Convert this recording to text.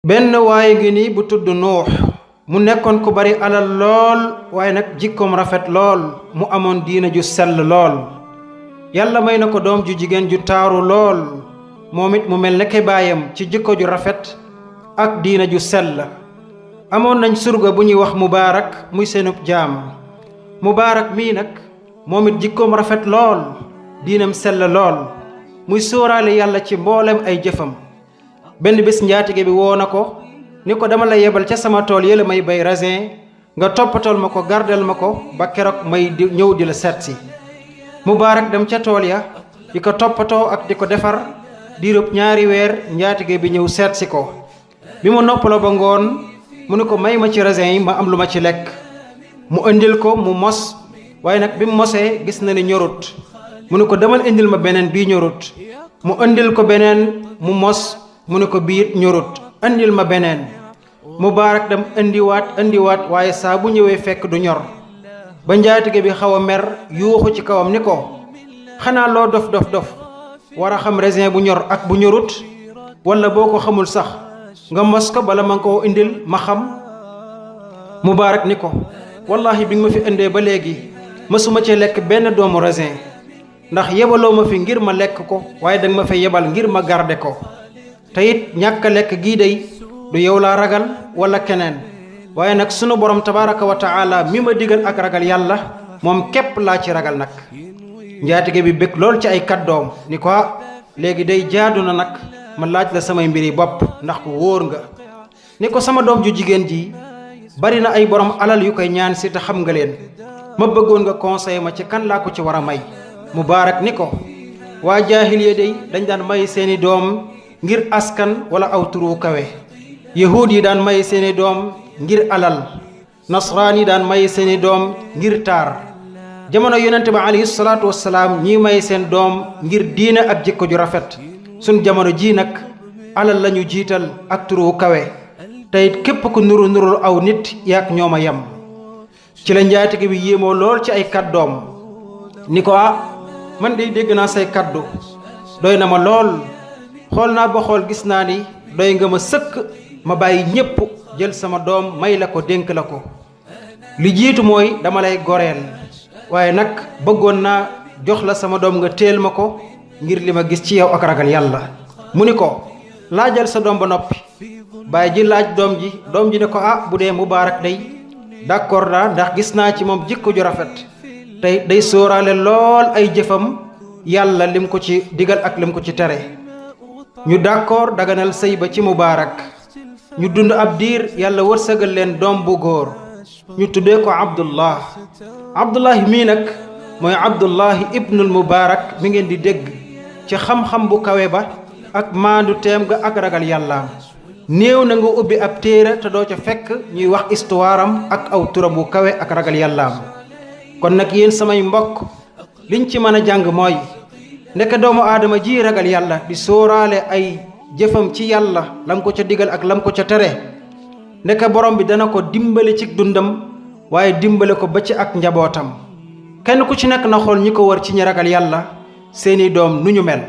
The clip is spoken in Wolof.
benn waay ngi ni bu tudd nuux mu nekkoon ku bari alal lool waaye nag jikkoom rafet lool mu amoon diina ju sell lool yàlla may na ko doom ju jigéen ju taaru lool moom it mu mel ne ke baayam ci jikko ju rafet ak diina ju sell amoon nañ surga bu ñuy wax mubaarak muy seenub jaam mubaarak mii nag moom it jikkoom rafet lool diinam sell lool muy sóoraale yàlla ci mboolem ay jëfam benn bés njaatige bi woo na ko ni ko dama la yebal ca sama tool yële may bay raisin nga toppatool ma ko gardel ma ko ba keroog may ñëw di la seet si mubaarak dem ca tool ya di ko toppatoo ak di ko defar diirub 2 weer njaatige bi ñëw seet si ko bi mu noppaloo ba ngoon mu ne ko may ma ci raisin yi ma am lu ma ci lekk mu indil ko mu mos waaye nag bi mu mosee gis na ni ñorut mu ne ko demal indil ma beneen bii ñorut mu indil ko beneen mu mos mu ne ko biit ñorut andil ma beneen mubaarak dem indiwaat waaye saa bu ñëwee fekk du ñor ba njaatige bi xaw a mer yuuxu ci kawam ni ko xanaa loo dof war a xam raisin bu ñor ak bu ñorut wala boo ko xamul sax nga mos ko bala ma koo indil ma xam mubaarak ni ko wallahi bi nga ma fi indee ba léegi mësuma ci lekk benn doomu raisin ndax yebaloo ma fi ngir ma lekk ko waaye danga ma fa yebal ngir ma garde ko te it ñàkk lekk gii day du yow laa ragal wala keneen waaye nag sunu borom tabaraka wa taala mi ma digal ak ragal yàlla moom képp laa ci ragal nag njaatige bi bëgg lool ci ay kàddoom ni ko léegi day jaadu na nag ma laaj la samay mbiri bopp ndax ku wóor nga ni ko sama doom ju jigéen ji bari na ay borom alal yu koy ñaan si te xam nga leen ma bëggoon nga conseiller ma ci kan laa ko ci war a may mubaarak ni ko waa jaahiliya day dañ daan may seeni doom ngir askan wala aw turu kawe yahuud yi daan may seeni doom ngir alal nasraan yi daan may seeni doom ngir taar jamono yonente ba alayhi salaatu wassalaam ñii may seen doom ngir diine ak jikko ju rafet sun jamono ji nag alal lañu jiital ak turu kawe tey képp ku nurul aw nit yaak ñooma yem ci la njaatige bi yéemoo lool ci ay kàddoom ni ko man de dégg naa say kàddu doy na ma lool xool naa ba xool gis naa ni doy nga ma sëkk ma bàyyi ñépp jël sama doom may la ko dénk la ko li jiitu mooy dama lay goreel waaye nag bëggoon naa jox la sama doom nga téel ma ko ngir li ma gis ci yow ak ragal yàlla mu ni ko laajal sa doom ba noppi bàyyi ji laaj doom ji ne ko bu dee mubaarak day d'accord naa ndax gis naa ci moom jikko ju rafet tey day sóoraale lool ay jëfam yàlla lim ko ci digal ak lim ko ci tere ñu d'accord daganal sëy ba ci mubaarak ñu dund ab diir yàlla wërsëgal leen doom bu góor ñu tuddee ko abdullahi mii nag mooy abdullahi ibnul mubaarak mi ngeen di dégg ci xam-xam bu kawe ba ak maandu teem ga ak ragal yàllaam néew na nga ubbi ab téere te doo ca fekk ñuy wax histoire am ak aw turam bu kawe ak ragal yàllaam kon nag yéen samay mbokk liñ ci mën a jàng mooy ndeke doomu aadama ji ragal yàlla di sóoraale ay jëfam ci yàlla lam ko ca digal ak lam ko ca tere ndeke borom bi dana ko dimbale ci dundam waaye dimbale ko ba ci ak njabootam kenn ku ci nekk na xool ñi ko wër ci ñi ragal yàlla seeni doom nu ñu mel